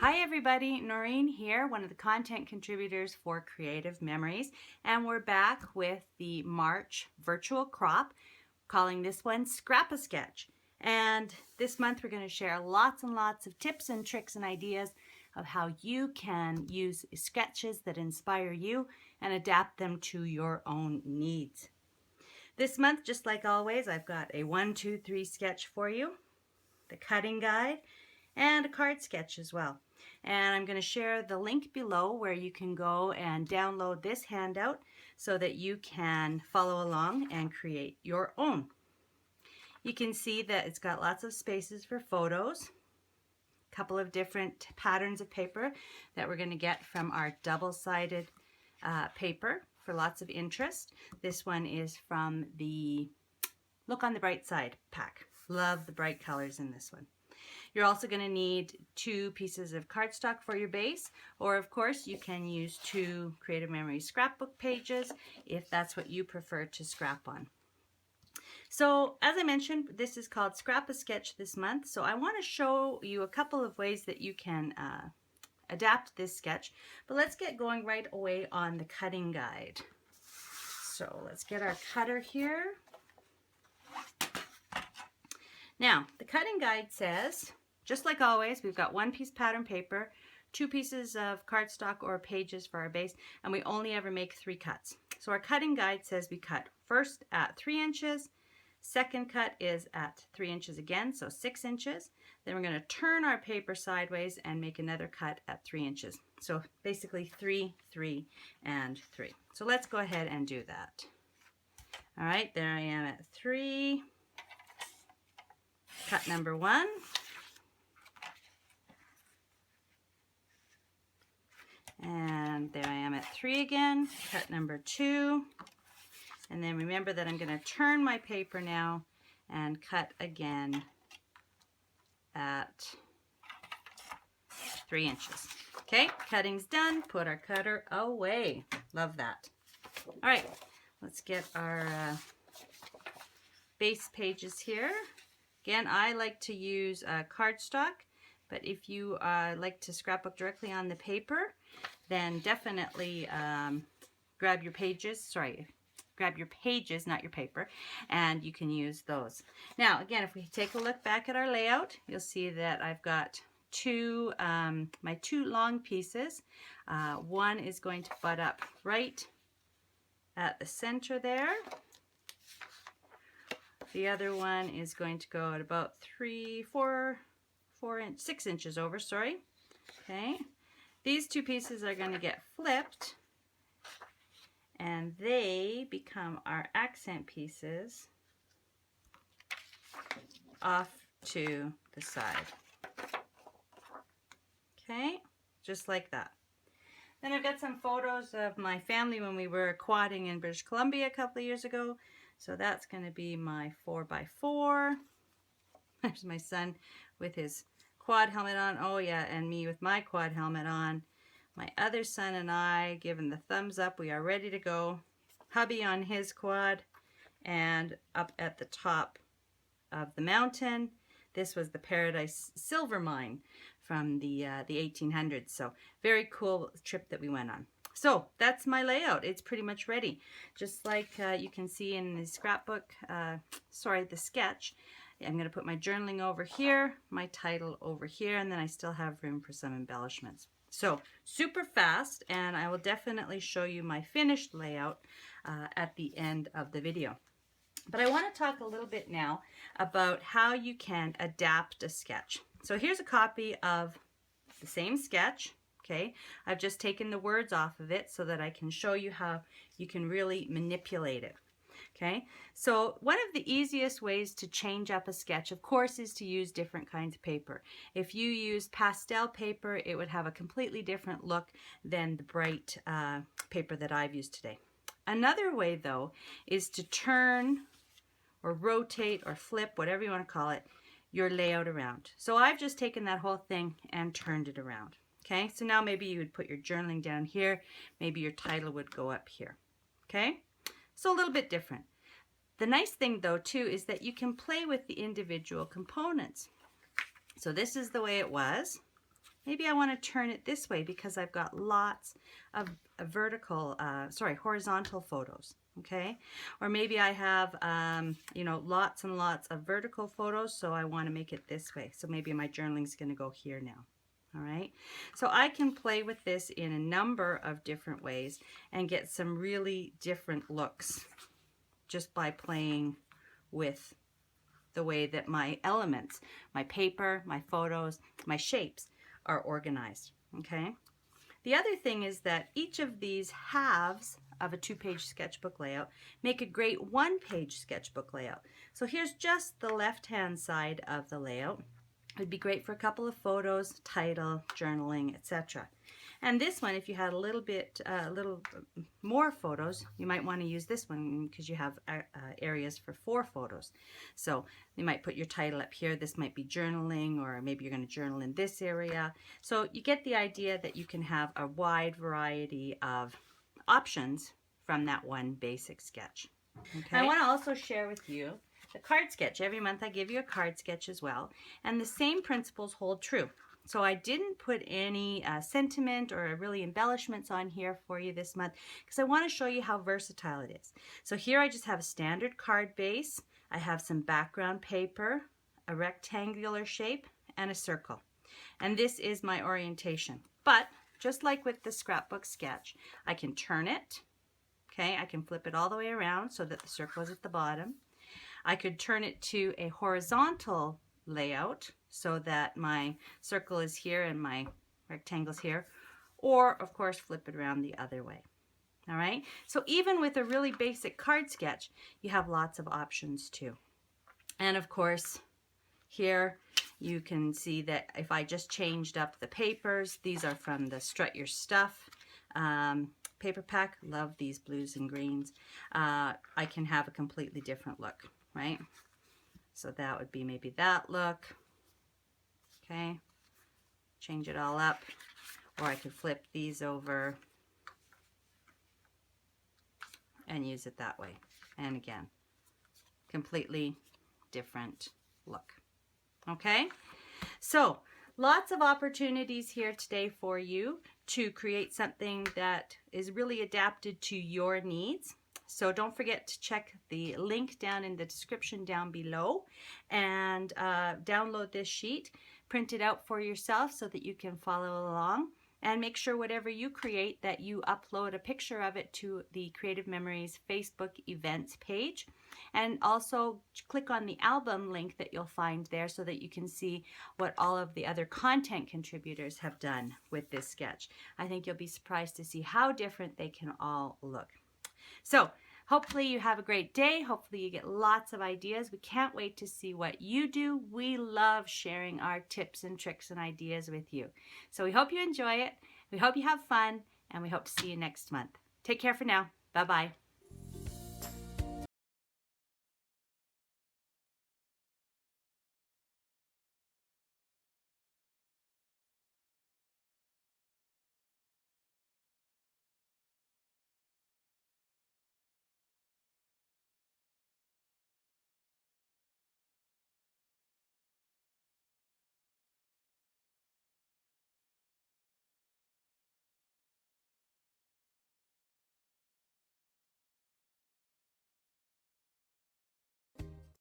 Hi everybody, Noreen here, one of the content contributors for Creative Memories, and we're back with the March virtual crop, calling this one Scrap-A-Sketch. And this month we're going to share lots and lots of tips and tricks and ideas of how you can use sketches that inspire you and adapt them to your own needs. This month, just like always, I've got a 1, 2, 3 sketch for you, the cutting guide, and a card sketch as well. And I'm going to share the link below where you can go and download this handout so that you can follow along and create your own. You can see that it's got lots of spaces for photos, a couple of different patterns of paper that we're going to get from our double-sided paper for lots of interest. This one is from the Look on the Bright Side pack. Love the bright colors in this one. You're also going to need 2 pieces of cardstock for your base, or of course you can use 2 Creative Memories scrapbook pages if that's what you prefer to scrap on. So as I mentioned, this is called Scrap-A-Sketch this month, so I want to show you a couple of ways that you can adapt this sketch, but let's get going right away on the cutting guide. So let's get our cutter here. Now, the cutting guide says, just like always, we've got 1 piece pattern paper, 2 pieces of cardstock or pages for our base, and we only ever make 3 cuts. So our cutting guide says we cut first at 3 inches, second cut is at 3 inches again, so 6 inches. Then we're going to turn our paper sideways and make another cut at 3 inches. So basically 3, 3, and 3. So let's go ahead and do that. All right, there I am at 3. Cut number 1. And there I am at 3 again. Cut number 2. And then remember that I'm going to turn my paper now and cut again at 3 inches. Okay, cutting's done. Put our cutter away. Love that. All right, let's get our base pages here. Again, I like to use cardstock, but if you like to scrapbook directly on the paper, then definitely grab your pages, not your paper, and you can use those. Now, again, if we take a look back at our layout, you'll see that I've got my 2 long pieces. One is going to butt up right at the center there. The other one is going to go at about 6 inches over, sorry. Okay. These 2 pieces are going to get flipped, and they become our accent pieces off to the side. Okay, just like that. Then I've got some photos of my family when we were quadding in British Columbia a couple of years ago. So that's going to be my 4x4. There's my son with his quad helmet on. Oh yeah, and me with my quad helmet on. My other son and I giving the thumbs up. We are ready to go. Hubby on his quad and up at the top of the mountain. This was the Paradise Silver Mine from the 1800s. So very cool trip that we went on. So that's my layout. It's pretty much ready. Just like you can see in the scrapbook, the sketch, I'm going to put my journaling over here, my title over here, and then I still have room for some embellishments. So super fast, and I will definitely show you my finished layout at the end of the video. But I want to talk a little bit now about how you can adapt a sketch. So here's a copy of the same sketch. Okay, I've just taken the words off of it so that I can show you how you can really manipulate it. Okay, so one of the easiest ways to change up a sketch, of course, is to use different kinds of paper. If you use pastel paper, it would have a completely different look than the bright paper that I've used today. Another way, though, is to turn or rotate or flip, whatever you want to call it, your layout around. So I've just taken that whole thing and turned it around. Okay, so now maybe you would put your journaling down here, maybe your title would go up here. Okay, so a little bit different. The nice thing though too is that you can play with the individual components. So this is the way it was. maybe I want to turn it this way because I've got lots of horizontal photos. Okay, or maybe I have, you know, lots and lots of vertical photos, so I want to make it this way. So maybe my journaling is going to go here now. All right, so I can play with this in a number of different ways and get some really different looks just by playing with the way that my elements, my paper, my photos, my shapes are organized. Okay. The other thing is that each of these halves of a 2-page sketchbook layout make a great 1-page sketchbook layout. So here's just the left-hand side of the layout. It would be great for a couple of photos, title, journaling, etc. And this one, if you had a little more photos, you might want to use this one because you have areas for 4 photos. So you might put your title up here. This might be journaling, or maybe you're going to journal in this area. So you get the idea that you can have a wide variety of options from that one basic sketch. Okay. I want to also share with you the card sketch. Every month I give you a card sketch as well, and the same principles hold true. So I didn't put any sentiment or really embellishments on here for you this month because I want to show you how versatile it is. So here I just have a standard card base. I have some background paper, a rectangular shape, and a circle. And this is my orientation. But just like with the scrapbook sketch, I can turn it. Okay, I can flip it all the way around so that the circle is at the bottom. I could turn it to a horizontal layout so that my circle is here and my rectangle is here, or of course flip it around the other way. All right, so even with a really basic card sketch, you have lots of options too. And of course, here you can see that if I just changed up the papers, these are from the Strut Your Stuff paper pack. Love these blues and greens. I can have a completely different look, right? So that would be maybe that look. Okay, change it all up. Or I could flip these over and use it that way. And again, completely different look. Okay, so lots of opportunities here today for you to create something that is really adapted to your needs. So don't forget to check the link down in the description down below and download this sheet, print it out for yourself so that you can follow along, and make sure whatever you create that you upload a picture of it to the Creative Memories Facebook events page. And also click on the album link that you'll find there so that you can see what all of the other content contributors have done with this sketch. I think you'll be surprised to see how different they can all look. So hopefully you have a great day. Hopefully you get lots of ideas. We can't wait to see what you do. We love sharing our tips and tricks and ideas with you. So we hope you enjoy it. We hope you have fun, and we hope to see you next month. Take care for now. Bye-bye.